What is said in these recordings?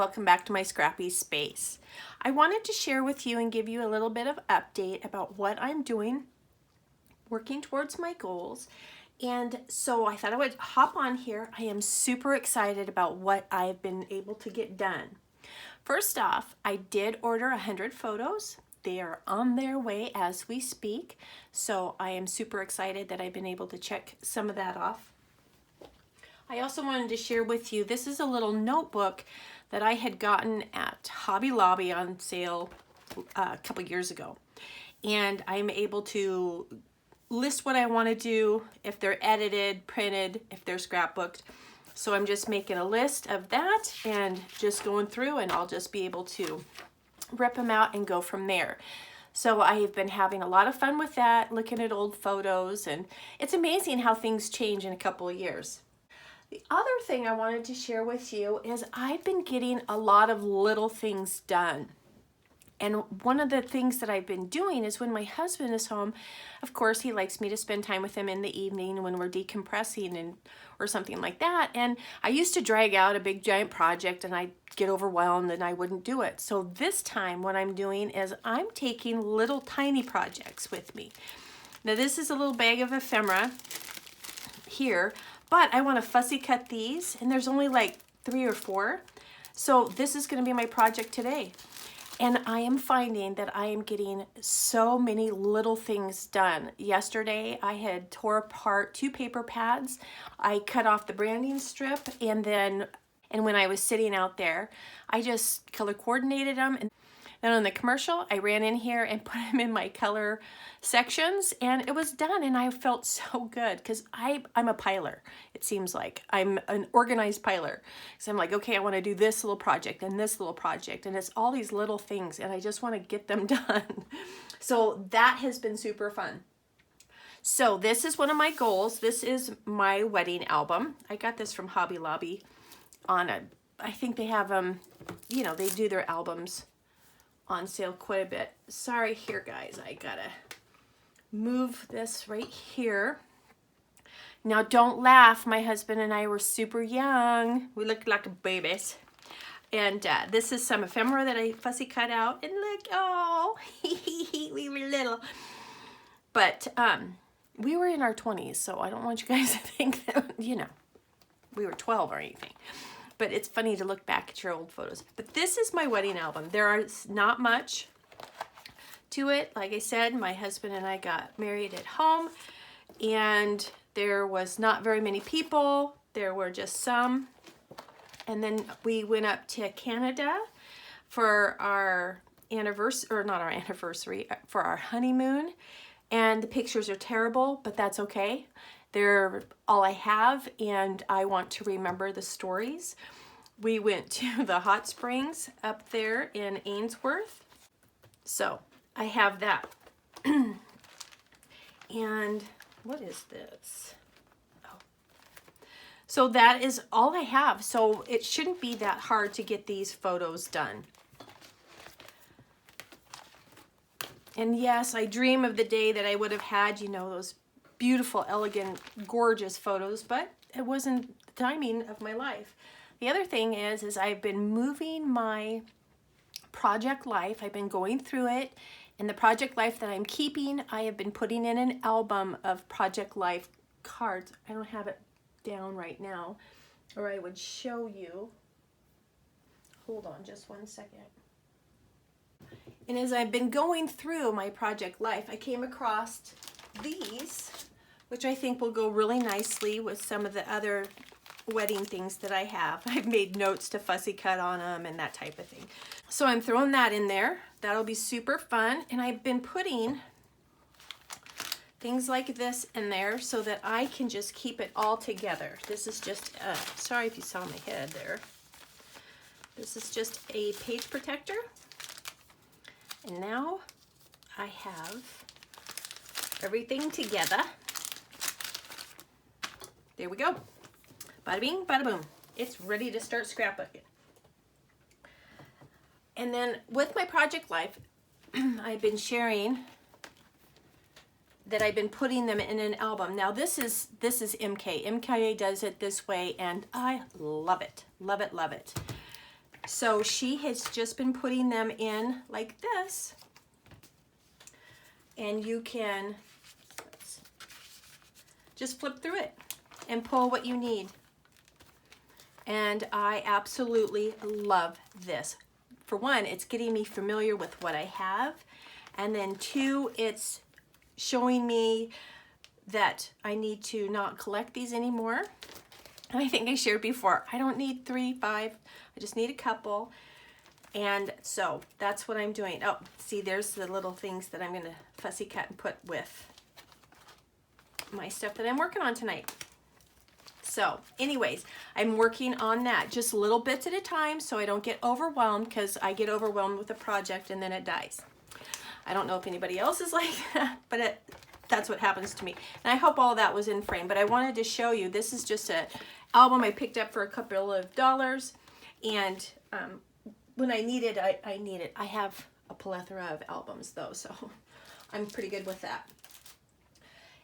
Welcome back to my Scrappy space. I wanted to share with you and give you a little bit of update about what I'm doing, working towards my goals. And so I thought I would hop on here. I am super excited about what I've been able to get done. First off, I did order 100 photos. They are on their way as we speak. So I am super excited that I've been able to check some of that off. I also wanted to share with you, this is a little notebook that I had gotten at Hobby Lobby on sale a couple years ago. And I'm able to list what I want to do, if they're edited, printed, if they're scrapbooked. So I'm just making a list of that and just going through, and I'll just be able to rip them out and go from there. So I have been having a lot of fun with that, looking at old photos, and it's amazing how things change in a couple of years. The other thing I wanted to share with you is I've been getting a lot of little things done. And one of the things that I've been doing is when my husband is home, of course, he likes me to spend time with him in the evening when we're decompressing or something like that. And I used to drag out a big giant project and I'd get overwhelmed and I wouldn't do it. So this time what I'm doing is I'm taking little tiny projects with me. Now this is a little bag of ephemera here, but I want to fussy cut these, and there's only like 3 or 4. So this is going to be my project today. And I am finding that I am getting so many little things done. Yesterday, I had tore apart 2 paper pads. I cut off the branding strip, and when I was sitting out there, I just color coordinated them. And then on the commercial, I ran in here and put them in my color sections, and it was done, and I felt so good because I'm a piler, it seems like. I'm an organized piler. So I'm like, okay, I want to do this little project and this little project, and it's all these little things, and I just want to get them done. So that has been super fun. So this is one of my goals. This is my wedding album. I got this from Hobby Lobby I think they have they do their albums on sale quite a bit. Sorry here, guys, I gotta move this right here. Now don't laugh, my husband and I were super young. We looked like babies. And this is some ephemera that I fussy cut out, and look, oh, we were little. But we were in our 20s, so I don't want you guys to think that, we were 12 or anything. But it's funny to look back at your old photos. But this is my wedding album. There is not much to it. Like I said, my husband and I got married at home, and there was not very many people. There were just some. And then we went up to Canada for our anniversary, or not our anniversary, for our honeymoon. And the pictures are terrible, but that's okay. They're all I have, and I want to remember the stories. We went to the hot springs up there in Ainsworth. So I have that. And what is this? Oh. So that is all I have. So it shouldn't be that hard to get these photos done. And yes, I dream of the day that I would have had, those beautiful, elegant, gorgeous photos, but it wasn't the timing of my life. The other thing is I've been moving my project life. I've been going through it, and the project life that I'm keeping, I have been putting in an album of project life cards. I don't have it down right now, or I would show you. Hold on just one second. And as I've been going through my project life, I came across these, which I think will go really nicely with some of the other wedding things that I have. I've made notes to fussy cut on them and that type of thing. So I'm throwing that in there. That'll be super fun. And I've been putting things like this in there so that I can just keep it all together. This is just, sorry if you saw my head there. This is just a page protector. And now I have everything together. There we go. Bada bing, bada boom. It's ready to start scrapbooking. And then with my project life, I've been sharing that I've been putting them in an album. Now this is MK. MK does it this way, and I love it. Love it, love it. So she has just been putting them in like this. And you can just flip through it and pull what you need. And I absolutely love this. For one, it's getting me familiar with what I have. And then two, it's showing me that I need to not collect these anymore. And I think I shared before, I don't need 3, 5, I just need a couple. And so that's what I'm doing. Oh, see, there's the little things that I'm gonna fussy cut and put with my stuff that I'm working on tonight. So anyways, I'm working on that just little bits at a time so I don't get overwhelmed, because I get overwhelmed with a project and then it dies. I don't know if anybody else is like that, but that's what happens to me. And I hope all that was in frame, but I wanted to show you, this is just an album I picked up for a couple of dollars, and when I need it, I need it. I have a plethora of albums though, so I'm pretty good with that.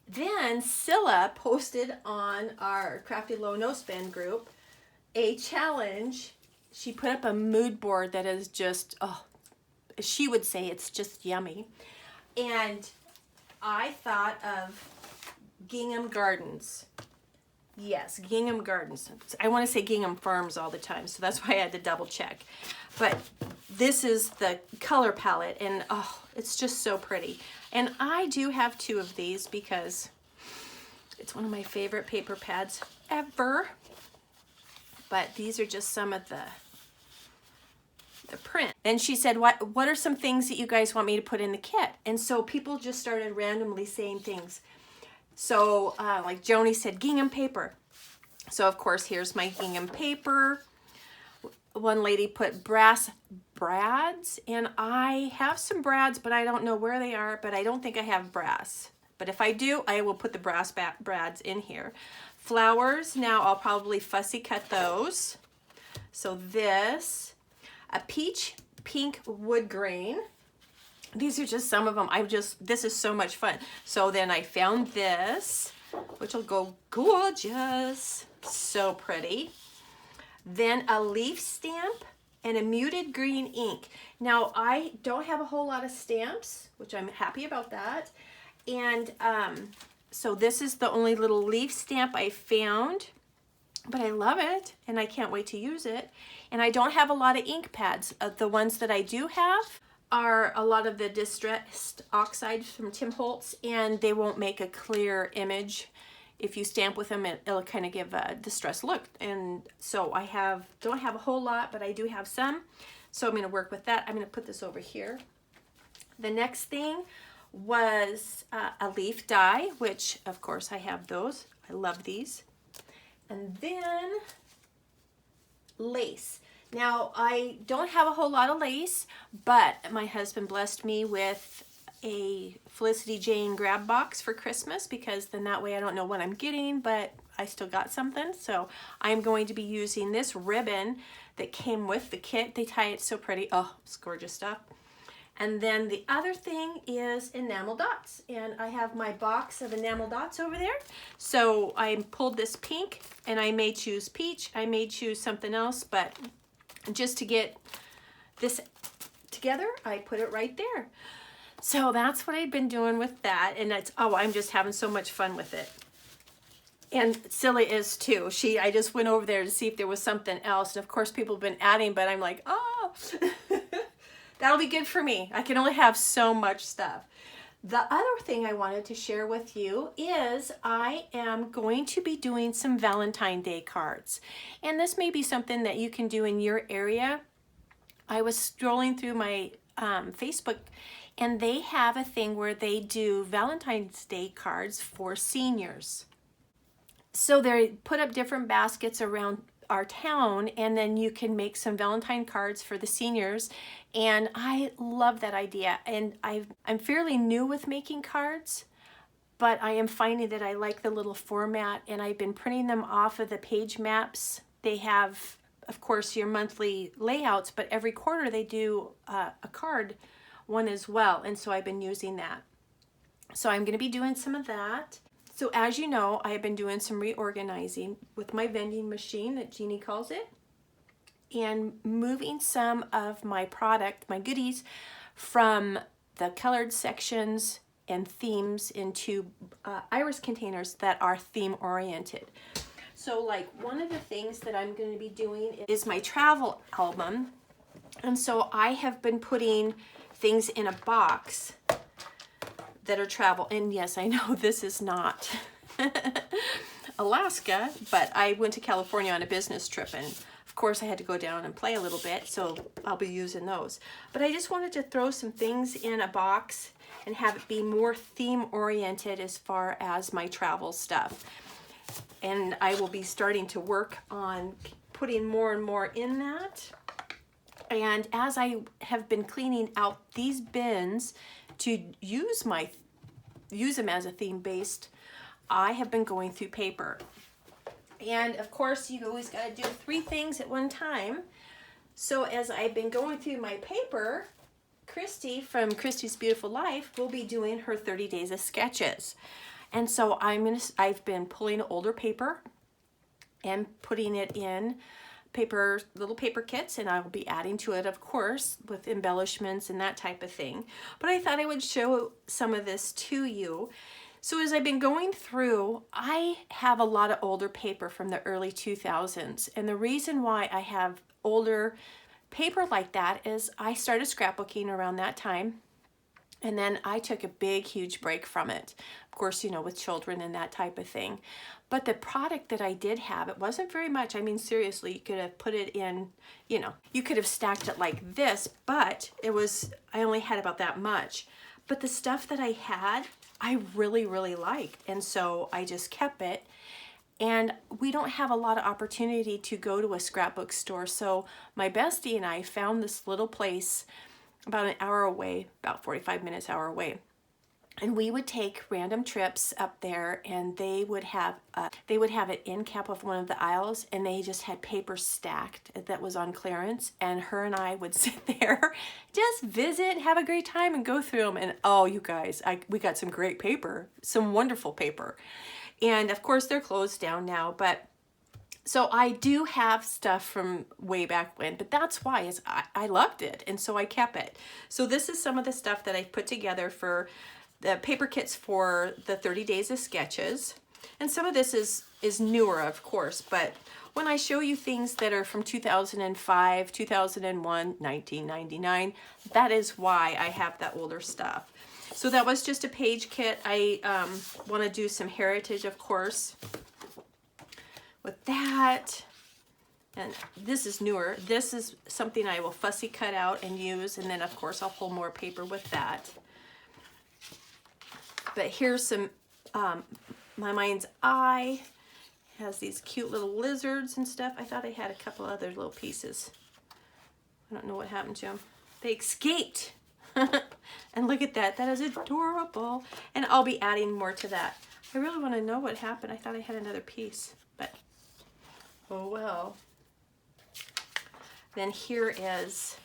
Then Scylla posted on our Crafty Low No Spend group a challenge. She put up a mood board that is just, oh, she would say it's just yummy. And I thought of Gingham Gardens. Yes, Gingham Gardens. I want to say Gingham Farms all the time, so that's why I had to double check. But this is the color palette, and oh, it's just so pretty. And I do have 2 of these because it's one of my favorite paper pads ever. But these are just some of the print. Then she said, what are some things that you guys want me to put in the kit? And so people just started randomly saying things. So like Joni said, gingham paper. So of course, here's my gingham paper. One lady put brass brads, and I have some brads, but I don't know where they are, but I don't think I have brass. But if I do, I will put the brass brads in here. Flowers, now I'll probably fussy cut those. So this, a peach pink wood grain. These are just some of them. This is so much fun. So then I found this, which will go gorgeous. So pretty. Then a leaf stamp and a muted green ink. Now I don't have a whole lot of stamps, which I'm happy about that. And so this is the only little leaf stamp I found, but I love it and I can't wait to use it. And I don't have a lot of ink pads. The ones that I do have are a lot of the distressed oxide from Tim Holtz, and they won't make a clear image. If you stamp with them, it'll kind of give a distressed look. And so I don't have a whole lot, but I do have some. So I'm going to work with that. I'm going to put this over here. The next thing was a leaf die, which of course I have those. I love these. And then lace. Now I don't have a whole lot of lace, but my husband blessed me with a Felicity Jane grab box for Christmas, because then that way I don't know what I'm getting, but I still got something. So I'm going to be using this ribbon that came with the kit. They tie it so pretty. Oh, it's gorgeous stuff. And then the other thing is enamel dots, and I have my box of enamel dots over there. So I pulled this pink, and I may choose peach, I may choose something else, but just to get this together, I put it right there. So that's what I've been doing with that, and I'm just having so much fun with it. And Silly is too. I just went over there to see if there was something else, and of course people have been adding, but I'm like, oh, that'll be good for me. I can only have so much stuff. The other thing I wanted to share with you is I am going to be doing some Valentine's Day cards. And this may be something that you can do in your area. I was scrolling through my Facebook, and they have a thing where they do Valentine's Day cards for seniors. So they put up different baskets around our town, and then you can make some Valentine cards for the seniors. And I love that idea. And I'm fairly new with making cards, but I am finding that I like the little format, and I've been printing them off of the page maps. They have, of course, your monthly layouts, but every quarter they do a card one as well. And so I've been using that. So I'm going to be doing some of that. So as you know, I have been doing some reorganizing with my vending machine that Jeannie calls it. and moving some of my product, my goodies, from the colored sections and themes into iris containers that are theme oriented. So like one of the things that I'm going to be doing is my travel album. And so I have been putting things in a box that are travel. And yes, I know this is not Alaska, but I went to California on a business trip, and of course I had to go down and play a little bit, so I'll be using those. But I just wanted to throw some things in a box and have it be more theme oriented as far as my travel stuff. And I will be starting to work on putting more and more in that. And as I have been cleaning out these bins to use them as a theme-based, I have been going through paper. And of course, you always got to do 3 things at one time. So as I've been going through my paper, Christy from Christy's Beautiful Life will be doing her 30 days of sketches. And so I've been pulling older paper and putting it in little paper kits, and I will be adding to it, of course, with embellishments and that type of thing. But I thought I would show some of this to you. So as I've been going through, I have a lot of older paper from the early 2000s. And the reason why I have older paper like that is I started scrapbooking around that time. And then I took a big, huge break from it. Of course, you know, with children and that type of thing. But the product that I did have, it wasn't very much. I mean, seriously, you could have put it in, you know, you could have stacked it like this, but I only had about that much. But the stuff that I had, I really, really liked. And so I just kept it. And we don't have a lot of opportunity to go to a scrapbook store. So my bestie and I found this little place about an hour away, about 45 minutes, hour away. And we would take random trips up there, and they would have an end cap of one of the aisles, and they just had paper stacked that was on clearance. And her and I would sit there, just visit, have a great time, and go through them. And oh, you guys, we got some great paper, some wonderful paper. And of course, they're closed down now, but so I do have stuff from way back when, but that's why I loved it, and so I kept it. So this is some of the stuff that I put together for the paper kits for the 30 days of sketches. And some of this is newer, of course, but when I show you things that are from 2005, 2001, 1999, that is why I have that older stuff. So that was just a page kit. I want to do some heritage, of course, with that. And this is newer. This is something I will fussy cut out and use, and then of course I'll pull more paper with that. But here's some My Mind's Eye. It has these cute little lizards and stuff. I thought I had a couple other little pieces. I don't know what happened to them. They escaped. And look at that. That is adorable. And I'll be adding more to that. I really want to know what happened. I thought I had another piece, but oh well. Then here is,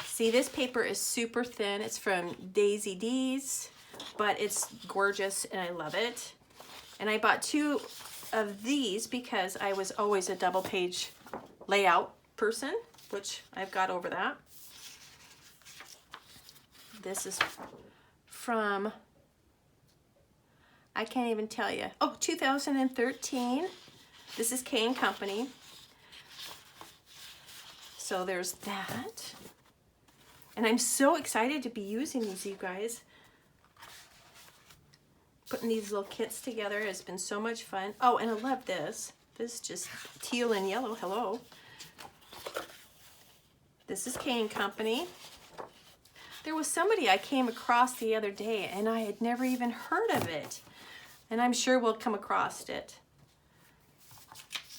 see, this paper is super thin. It's from Daisy D's, but it's gorgeous and I love it. And I bought 2 of these because I was always a double page layout person, which I've got over that. This is from, I can't even tell you. Oh, 2013. This is K & Company. So there's that. And I'm so excited to be using these, you guys. Putting these little kits together has been so much fun. Oh, and I love this. This is just teal and yellow. Hello. This is K & Company. There was somebody I came across the other day, and I had never even heard of it. And I'm sure we'll come across it.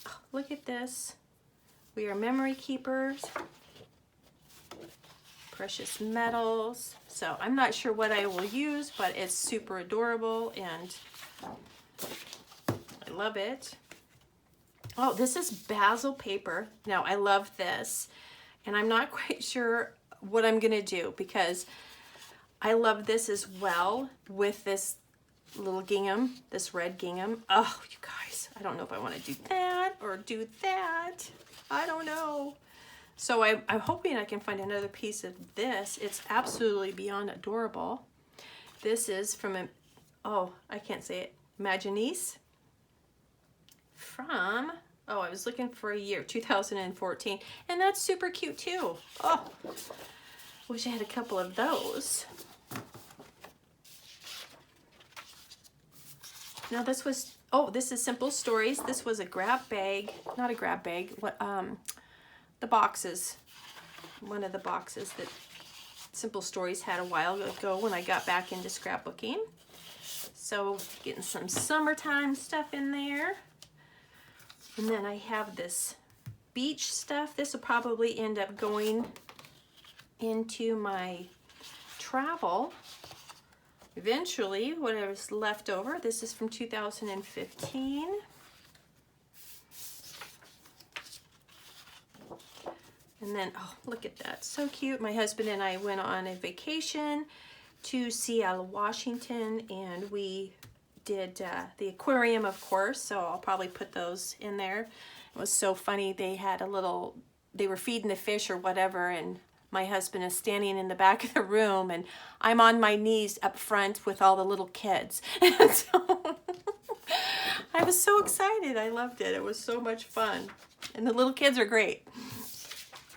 Oh, look at this. We are memory keepers. Precious metals. So I'm not sure what I will use, but it's super adorable and I love it. Oh, this is basil paper. Now I love this, and I'm not quite sure what I'm gonna do because I love this as well with this little gingham, this red gingham. Oh, you guys, I don't know if I want to do that or do that. I don't know. So I'm hoping I can find another piece of this. It's absolutely beyond adorable. This is from, oh, I can't say it, Imaginese. From, oh, I was looking for a year, 2014. And that's super cute too. Oh, wish I had a couple of those. Now this was, oh, this is Simple Stories. This was a grab bag, not a grab bag, what, the boxes, one of the boxes that Simple Stories had a while ago when I got back into scrapbooking. So getting some summertime stuff in there. And then I have this beach stuff. This will probably end up going into my travel eventually, whatever's left over. This is from 2015. And then, oh, look at that, so cute. My husband and I went on a vacation to Seattle, Washington, and we did the aquarium, of course, so I'll probably put those in there. It was so funny. They had a little, they were feeding the fish or whatever, and my husband is standing in the back of the room, and I'm on my knees up front with all the little kids. And so I was so excited. I loved it. It was so much fun. And the little kids are great.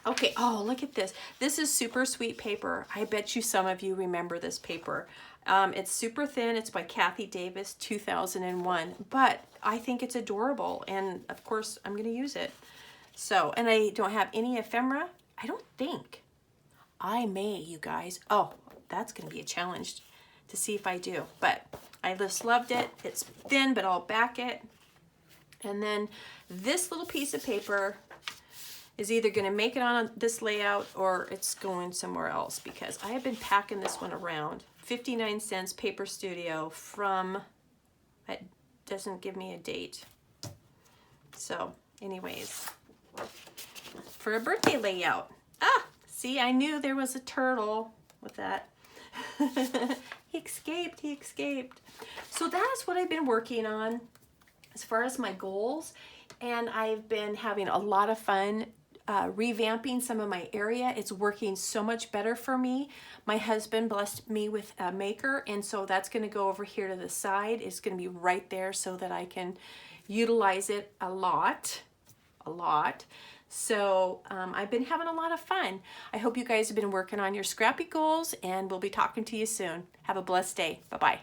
Okay, oh, look at this. This is super sweet paper. I bet you some of you remember this paper. It's super thin. It's by Kathy Davis, 2001. But I think it's adorable. And, of course, I'm going to use it. So, and I don't have any ephemera. I don't think. I may, you guys. Oh, that's going to be a challenge to see if I do. But I just loved it. It's thin, but I'll back it. And then this little piece of paper is either going to make it on this layout or it's going somewhere else, because I have been packing this one around. 59 cents Paper Studio from, it doesn't give me a date. So anyways, for a birthday layout. Ah, see, I knew there was a turtle with that. He escaped, he escaped. So that is what I've been working on as far as my goals. And I've been having a lot of fun revamping some of my area. It's working so much better for me. My husband blessed me with a maker, and so that's going to go over here to the side. It's going to be right there so that I can utilize it a lot. So I've been having a lot of fun. I hope you guys have been working on your scrappy goals, and we'll be talking to you soon. Have a blessed day. Bye-bye.